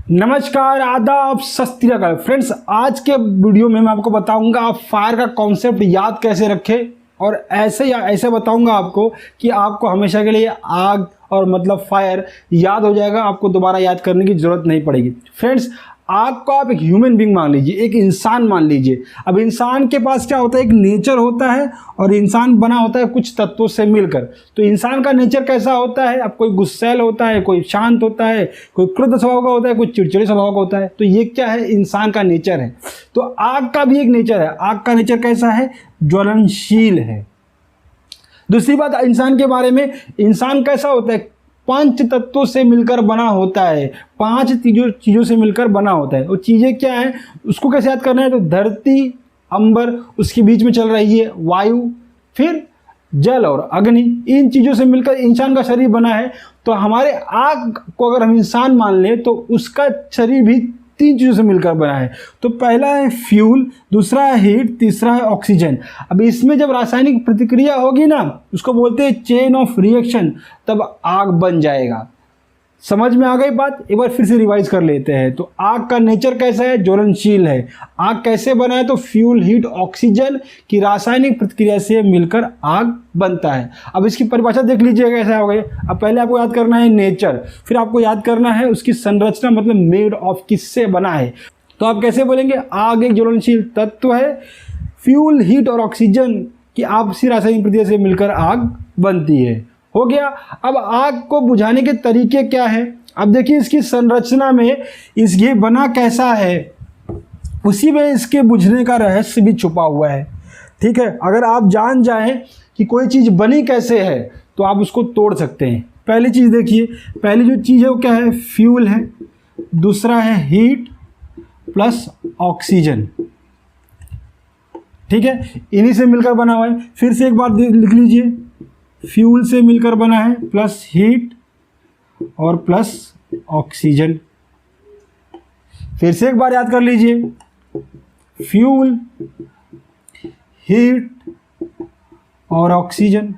नमस्कार, आदाब, सत श्री अकाल फ्रेंड्स। आज के वीडियो में मैं आपको बताऊंगा आप फायर का कॉन्सेप्ट याद कैसे रखें और ऐसे बताऊंगा आपको कि आपको हमेशा के लिए आग और मतलब फायर याद हो जाएगा, आपको दोबारा याद करने की ज़रूरत नहीं पड़ेगी। फ्रेंड्स, आग को आप एक ह्यूमन बीइंग मान लीजिए, एक इंसान मान लीजिए। अब इंसान के पास क्या होता है, एक नेचर होता है और इंसान बना होता है कुछ तत्वों से मिलकर। तो इंसान का नेचर कैसा होता है, अब कोई गुस्सैल होता है, कोई शांत होता है, कोई क्रुद्ध स्वभाव का होता है, कोई चिड़चिड़े स्वभाव का होता है। तो ये क्या है, इंसान का नेचर है। तो आग का भी एक नेचर है। आग का नेचर कैसा है, ज्वलनशील है। दूसरी बात इंसान के बारे में, इंसान कैसा होता है, 5 तत्वों से मिलकर बना होता है। 5 चीज़ों से मिलकर बना होता है। वो चीज़ें क्या हैं, उसको कैसे याद करना है, तो धरती, अंबर, उसके बीच में चल रही है वायु, फिर जल और अग्नि। इन चीज़ों से मिलकर इंसान का शरीर बना है। तो हमारे आग को अगर हम इंसान मान लें तो उसका शरीर भी 3 चीज़ों से मिलकर बना है। तो पहला है फ्यूल, दूसरा है हीट, तीसरा है ऑक्सीजन। अब इसमें जब रासायनिक प्रतिक्रिया होगी ना, उसको बोलते हैं चेन ऑफ रिएक्शन, तब आग बन जाएगा। समझ में आ गई बात? एक बार फिर से रिवाइज कर लेते हैं। तो आग का नेचर कैसा है, ज्वलनशील है। आग कैसे बना है, तो फ्यूल, हीट, ऑक्सीजन की रासायनिक प्रतिक्रिया से मिलकर आग बनता है। अब इसकी परिभाषा देख लीजिए कैसा हो गई। अब पहले आपको याद करना है नेचर, फिर आपको याद करना है उसकी संरचना, मतलब मेड ऑफ, किससे बना है। तो आप कैसे बोलेंगे, आग एक ज्वलनशील तत्व है, फ्यूल, हीट और ऑक्सीजन की आपसी रासायनिक प्रतिक्रिया से मिलकर आग बनती है। हो गया। अब आग को बुझाने के तरीके क्या है, अब देखिए इसकी संरचना में ये बना कैसा है, उसी में इसके बुझने का रहस्य भी छुपा हुआ है। ठीक है, अगर आप जान जाएं कि कोई चीज़ बनी कैसे है तो आप उसको तोड़ सकते हैं। पहली चीज़ देखिए, पहली जो चीज़ है वो क्या है, फ्यूल है, दूसरा है हीट प्लस ऑक्सीजन। ठीक है, इन्हीं से मिलकर बना हुआ है। फिर से एक बार लिख लीजिए, फ्यूल से मिलकर बना है, प्लस हीट और प्लस ऑक्सीजन। फिर से एक बार याद कर लीजिए, फ्यूल, हीट और ऑक्सीजन।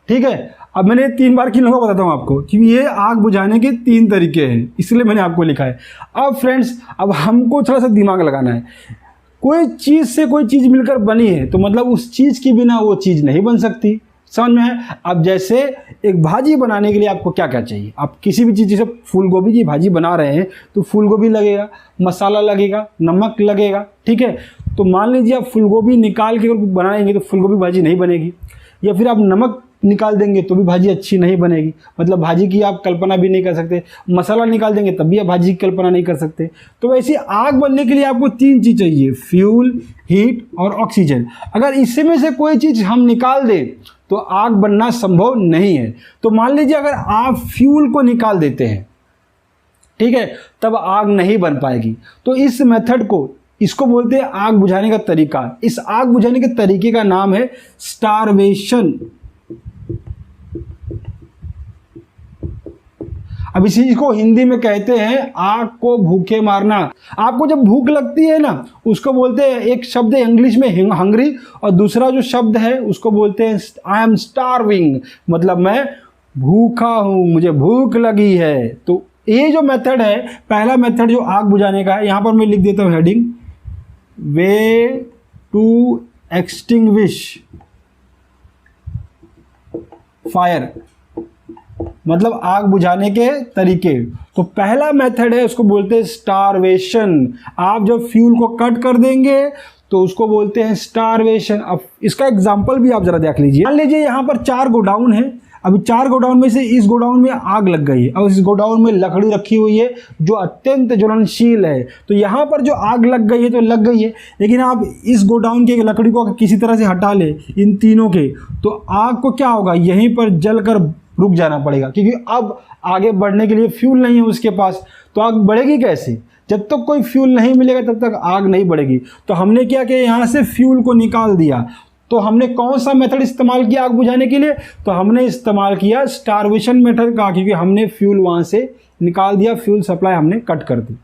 ठीक है, अब मैंने 3 बार किन लोगों को बताता हूँ आपको कि ये आग बुझाने के 3 तरीके हैं, इसलिए मैंने आपको लिखा है। अब फ्रेंड्स, अब हमको थोड़ा सा दिमाग लगाना है। कोई चीज़ से कोई चीज़ मिलकर बनी है तो मतलब उस चीज़ के बिना वो चीज़ नहीं बन सकती। समझ में है? अब जैसे एक भाजी बनाने के लिए आपको क्या क्या चाहिए, आप किसी भी चीज़, जैसे फूल गोभी की भाजी बना रहे हैं तो फूल गोभी लगेगा, मसाला लगेगा, नमक लगेगा। ठीक है, तो मान लीजिए आप फूल गोभी निकाल के बनाएंगे तो फूल गोभी भाजी नहीं बनेगी, या फिर आप नमक निकाल देंगे तो भी भाजी अच्छी नहीं बनेगी, मतलब भाजी की आप कल्पना भी नहीं कर सकते। मसाला निकाल देंगे तब भी आप भाजी की कल्पना नहीं कर सकते। तो वैसे आग बनने के लिए आपको 3 चीज़ चाहिए, फ्यूल, हीट और ऑक्सीजन। अगर इसमें से कोई चीज़ हम निकाल दें तो आग बनना संभव नहीं है। तो मान लीजिए अगर आप फ्यूल को निकाल देते हैं, ठीक है, तब आग नहीं बन पाएगी। तो इस मेथड को, इसको बोलते हैं आग बुझाने का तरीका। इस आग बुझाने के तरीके का नाम है स्टारवेशन। अब इसी को हिंदी में कहते हैं आग को भूखे मारना। आपको जब भूख लगती है ना, उसको बोलते हैं, एक शब्द है इंग्लिश में हंग्री, और दूसरा जो शब्द है उसको बोलते हैं आई एम स्टारविंग, मतलब मैं भूखा हूं, मुझे भूख लगी है। तो ये जो मेथड है, पहला मेथड जो आग बुझाने का है, यहां पर मैं लिख देता हूं heading, way to extinguish fire, मतलब आग बुझाने के तरीके। तो पहला मेथड है, उसको बोलते हैं स्टारवेशन। आप जब फ्यूल को कट कर देंगे तो उसको बोलते हैं स्टारवेशन। अब इसका एग्जांपल भी आप जरा देख लीजिए। मान लीजिए यहाँ पर 4 गोडाउन है। अभी 4 गोडाउन में से इस गोडाउन में आग लग गई है और इस गोडाउन में लकड़ी रखी हुई है जो अत्यंत ज्वलनशील है। तो यहाँ पर जो आग लग गई है तो लग गई है, लेकिन आप इस गोडाउन के लकड़ी को किसी तरह से हटा ले, इन तीनों के, तो आग को क्या होगा, यहीं पर जलकर रुक जाना पड़ेगा, क्योंकि अब आगे बढ़ने के लिए फ्यूल नहीं है उसके पास। तो आग बढ़ेगी कैसे, जब तक कोई फ्यूल नहीं मिलेगा तब तक आग नहीं बढ़ेगी। तो हमने क्या किया, यहाँ से फ्यूल को निकाल दिया। तो हमने कौन सा मेथड इस्तेमाल किया आग बुझाने के लिए, तो हमने इस्तेमाल किया स्टारवेशन मेथड का, क्योंकि हमने फ्यूल वहाँ से निकाल दिया, फ्यूल सप्लाई हमने कट कर दी।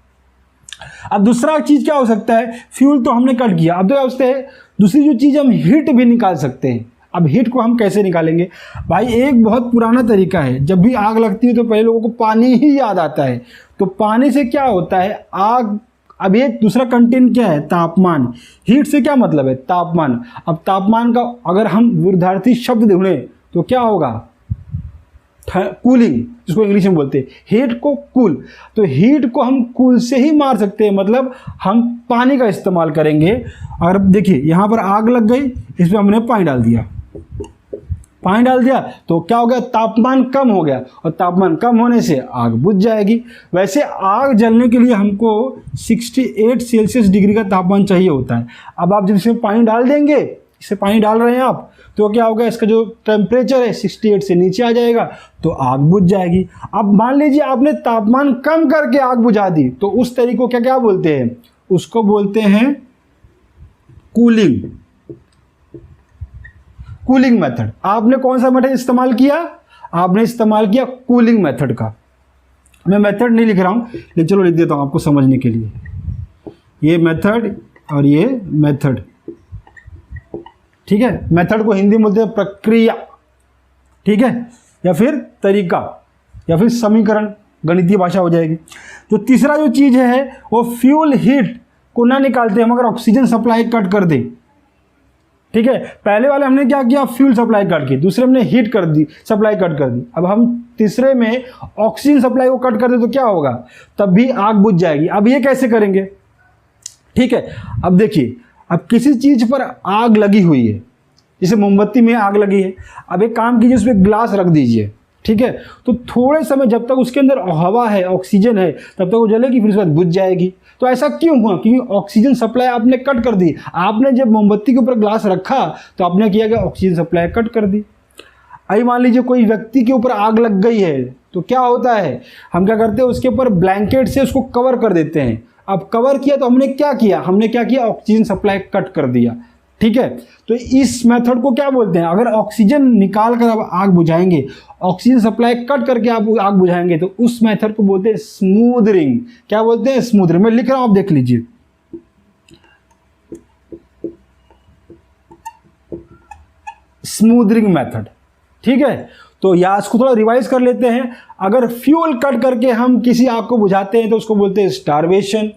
अब दूसरा चीज़ क्या हो सकता है, फ्यूल तो हमने कट किया, अब तो क्या होता है, दूसरी जो चीज़ हम हीट भी निकाल सकते हैं। अब हीट को हम कैसे निकालेंगे भाई, एक बहुत पुराना तरीका है। जब भी आग लगती है तो पहले लोगों को पानी ही याद आता है। तो पानी से क्या होता है, आग, अब ये दूसरा कंटेंट क्या है, तापमान। हीट से क्या मतलब है, तापमान। अब तापमान का अगर हम विरुद्धार्थी शब्द ढूंढें तो क्या होगा, कूलिंग, जिसको इंग्लिश में बोलते हैं। हीट को कूल, तो हीट को हम कूल से ही मार सकते हैं, मतलब हम पानी का इस्तेमाल करेंगे। और देखिए यहाँ पर आग लग गई, इसमें हमने पानी डाल दिया, पानी डाल दिया तो क्या हो गया, तापमान कम हो गया, और तापमान कम होने से आग बुझ जाएगी। वैसे आग जलने के लिए हमको 68 सेल्सियस डिग्री का तापमान चाहिए होता है। अब आप जब इसमें पानी डाल देंगे, इसे पानी डाल रहे हैं आप, तो क्या होगा, इसका जो टेम्परेचर है 68 से नीचे आ जाएगा, तो आग बुझ जाएगी। अब मान लीजिए आपने तापमान कम करके आग बुझा दी, तो उस तरीके को क्या क्या बोलते हैं, उसको बोलते हैं कूलिंग, कूलिंग मेथड। आपने कौन सा मेथड इस्तेमाल किया, आपने इस्तेमाल किया कूलिंग मेथड का। मैं मेथड नहीं लिख रहा हूं, लेकिन चलो लिख देता हूं आपको समझने के लिए। ये मेथड और ये मेथड, ठीक है। मेथड को हिंदी में बोलते हैं प्रक्रिया, ठीक है, या फिर तरीका, या फिर समीकरण, गणितीय भाषा हो जाएगी। तो तीसरा जो चीज है वो फ्यूल हीट को ना निकालते हम अगर ऑक्सीजन सप्लाई कट कर दे, ठीक है। पहले वाले हमने क्या किया, फ्यूल सप्लाई कट की, दूसरे हमने हीट कर दी, सप्लाई कट कर दी। अब हम तीसरे में ऑक्सीजन सप्लाई को कट कर दे तो क्या होगा, तब भी आग बुझ जाएगी। अब ये कैसे करेंगे, ठीक है। अब देखिए, अब किसी चीज पर आग लगी हुई है, जैसे मोमबत्ती में आग लगी है, अब एक काम कीजिए, उसमें ग्लास रख दीजिए, ठीक है। तो थोड़े समय जब तक उसके अंदर हवा है, ऑक्सीजन है, तब तक वो जलेगी, फिर उसके बाद बुझ जाएगी। तो ऐसा क्यों हुआ, क्योंकि ऑक्सीजन सप्लाई आपने कट कर दी। आपने जब मोमबत्ती के ऊपर ग्लास रखा तो आपने किया कि ऑक्सीजन सप्लाई कट कर दी। आई मान लीजिए कोई व्यक्ति के ऊपर आग लग गई है, तो क्या होता है, हम क्या करते हैं, उसके ऊपर ब्लैंकेट से उसको कवर कर देते हैं। अब कवर किया तो हमने क्या किया, ऑक्सीजन सप्लाई कट कर दिया, ठीक है। तो इस मेथड को क्या बोलते हैं, अगर ऑक्सीजन निकाल कर आप आग बुझाएंगे, ऑक्सीजन सप्लाई कट करके आप आग बुझाएंगे, तो उस मेथड को बोलते हैं स्मूदरिंग। क्या बोलते हैं, स्मूदरिंग। मैं लिख रहा हूं, आप देख लीजिए। स्मूदरिंग मेथड, ठीक है। तो या इसको थोड़ा रिवाइज कर लेते हैं। अगर फ्यूल कट करके हम किसी आग को बुझाते हैं तो उसको बोलते हैं स्टारवेशन।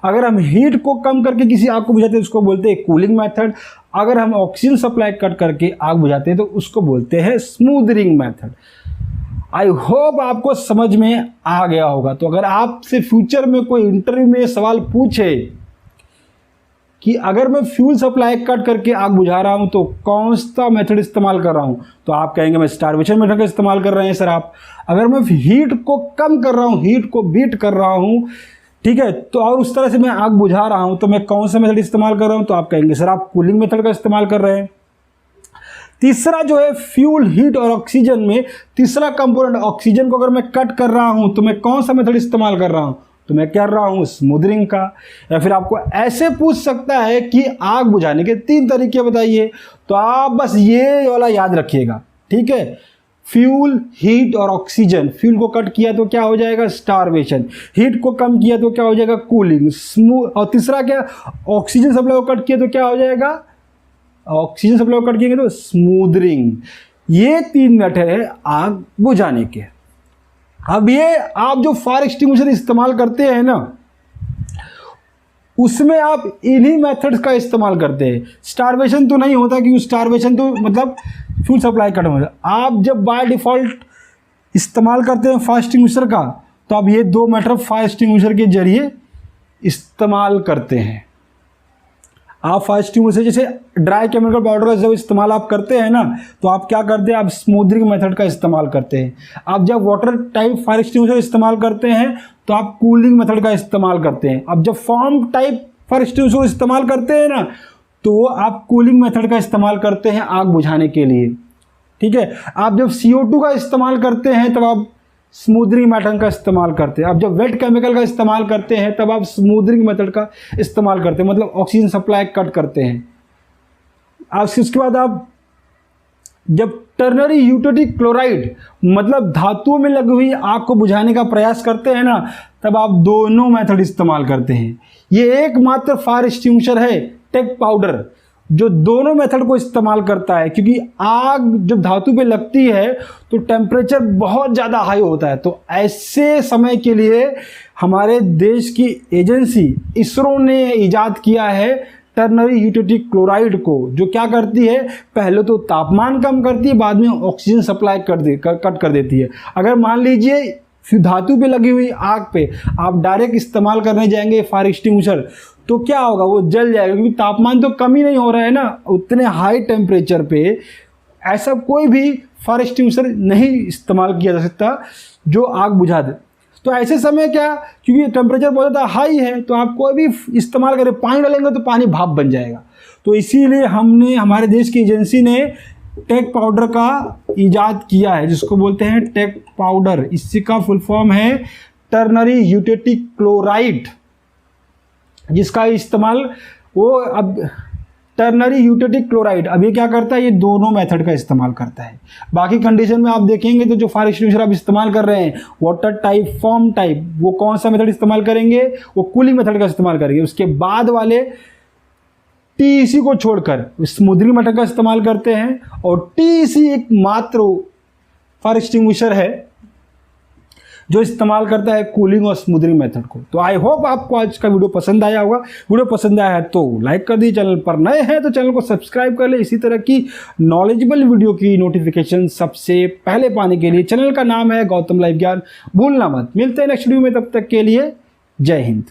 अगर हम हीट को कम करके किसी आग को बुझाते हैं उसको बोलते हैं कूलिंग मेथड। अगर हम ऑक्सीजन सप्लाई कट करके आग बुझाते हैं तो उसको बोलते हैं स्मूदरिंग मेथड। आई होप आपको समझ में आ गया होगा। तो अगर आपसे फ्यूचर में कोई इंटरव्यू में सवाल पूछे कि अगर मैं फ्यूल सप्लाई कट करके आग बुझा रहा हूं तो कौन सा मेथड इस्तेमाल कर रहा हूं, तो आप कहेंगे मैं स्टारवेशन मेथड का इस्तेमाल कर रहे हैं सर आप। अगर मैं हीट को कम कर रहा हूं, हीट को बीट कर रहा हूं, ठीक है, तो और उस तरह से मैं आग बुझा रहा हूं, तो मैं कौन सा मेथड इस्तेमाल कर रहा हूं, तो आप कहेंगे सर आप कूलिंग मेथड का इस्तेमाल कर रहे हैं। तीसरा जो है फ्यूल, हीट और ऑक्सीजन में तीसरा कंपोनेंट ऑक्सीजन को अगर मैं कट कर रहा हूं तो मैं कौन सा मेथड इस्तेमाल कर रहा हूं, तो मैं कर रहा हूं स्मूदरिंग का। या फिर आपको ऐसे पूछ सकता है कि आग बुझाने के 3 तरीके बताइए, तो आप बस ये वाला याद रखिएगा, ठीक है। फ्यूल, हीट और ऑक्सीजन। फ्यूल को कट किया तो क्या हो जाएगा, स्टारवेशन। हीट को कम किया तो क्या हो जाएगा, कूलिंग। और तीसरा क्या, ऑक्सीजन सप्लाई को कट किया तो क्या हो जाएगा, ऑक्सीजन सप्लाई को कट किएंगे तो स्मूदरिंग। ये 3 मेथड है आग बुझाने के। अब ये आप जो फायर एक्सटिंग्विशर इस्तेमाल करते हैं ना, उसमें आप इन्हीं मेथड्स का इस्तेमाल करते हैं। स्टारवेशन तो नहीं होता, क्योंकि स्टारवेशन तो मतलब फ्यूल सप्लाई कट हो जाता। आप जब बाय डिफॉल्ट इस्तेमाल करते हैं फायर एक्सटिंग्विशर का, तो आप ये 2 मेथड फायर एक्सटिंग्विशर के जरिए इस्तेमाल करते हैं। आप फायर एक्सटिंग्विशर जैसे ड्राई केमिकल पाउडर का जब इस्तेमाल आप करते हैं ना, तो आप क्या करते हैं, आप स्मूदरिंग मेथड का इस्तेमाल करते हैं। आप जब वाटर टाइप फायर एक्सटिंग्विशर इस्तेमाल करते हैं तो आप कूलिंग मेथड का इस्तेमाल करते हैं। अब जब फॉर्म टाइप फायर एक्सटिंग्विशर इस्तेमाल करते हैं ना, तो आप कूलिंग मेथड का इस्तेमाल करते हैं आग बुझाने के लिए, ठीक है। आप जब CO2 का इस्तेमाल करते हैं तब आप स्मूदरिंग मेथड का इस्तेमाल करते हैं। अब जब वेट केमिकल का इस्तेमाल करते हैं तब आप स्मूदरिंग मेथड का इस्तेमाल करते हैं, मतलब ऑक्सीजन सप्लाई कट करते हैं। आप उसके बाद आप जब टर्नरी यूटिलिटी क्लोराइड मतलब धातुओं में लगी हुई आग को बुझाने का प्रयास करते हैं ना, तब आप दोनों मेथड इस्तेमाल करते हैं। ये एकमात्र फायर एक्सटिंग्विशर है टेक पाउडर जो दोनों मेथड को इस्तेमाल करता है, क्योंकि आग जब धातु पे लगती है तो टेम्परेचर बहुत ज़्यादा हाई होता है। तो ऐसे समय के लिए हमारे देश की एजेंसी इसरो ने इजाद किया है टर्नरी यूटेटिक क्लोराइड को, जो क्या करती है, पहले तो तापमान कम करती है, बाद में ऑक्सीजन सप्लाई कट कर देती है। अगर मान लीजिए फिर धातु पे लगी हुई आग पे आप डायरेक्ट इस्तेमाल करने जाएंगे फायर एक्सटिंग्विशर, तो क्या होगा, वो जल जाएगा, क्योंकि तापमान तो कम ही नहीं हो रहा है ना। उतने हाई टेम्परेचर पे ऐसा कोई भी फायर एक्सटिंग्विशर नहीं इस्तेमाल किया जा सकता जो आग बुझा दे। तो ऐसे समय क्या, क्योंकि टेम्परेचर बहुत ज़्यादा हाई है, तो आप कोई भी इस्तेमाल करें, पानी डालेंगे तो पानी भाप बन जाएगा। तो इसीलिए हमारे देश की एजेंसी ने टेक पाउडर का इजाद किया है, जिसको बोलते हैं टेक पाउडर। इसी का फुल फॉर्म है टर्नरी यूटेटिक क्लोराइड, जिसका इस्तेमाल वो अब टर्नरी यूटेटिक क्लोराइड अब ये क्या करता है, ये दोनों मेथड का इस्तेमाल करता है। बाकी कंडीशन में आप देखेंगे तो जो फायर एक्सटिंग्विशर आप इस्तेमाल कर रहे हैं, वाटर टाइप, फॉर्म टाइप, वो कौन सा मेथड इस्तेमाल करेंगे, वो कूलिंग मेथड का इस्तेमाल करेंगे। उसके बाद वाले टीईसी को छोड़कर स्मूदरिंग मेथड का इस्तेमाल करते हैं, और टीईसी एक मात्र फायर एक्सटिंग्विशर है जो इस्तेमाल करता है कूलिंग और स्मूदरिंग मेथड को। तो आई होप आपको आज का वीडियो पसंद आया होगा। वीडियो पसंद आया है तो लाइक कर दीजिए, चैनल पर नए हैं तो चैनल को सब्सक्राइब कर ले। इसी तरह की नॉलेजेबल वीडियो की नोटिफिकेशन सबसे पहले पाने के लिए चैनल का नाम है गौतम लाइव ज्ञान, भूलना मत। मिलते हैं नेक्स्ट वीडियो में, तब तक के लिए जय हिंद।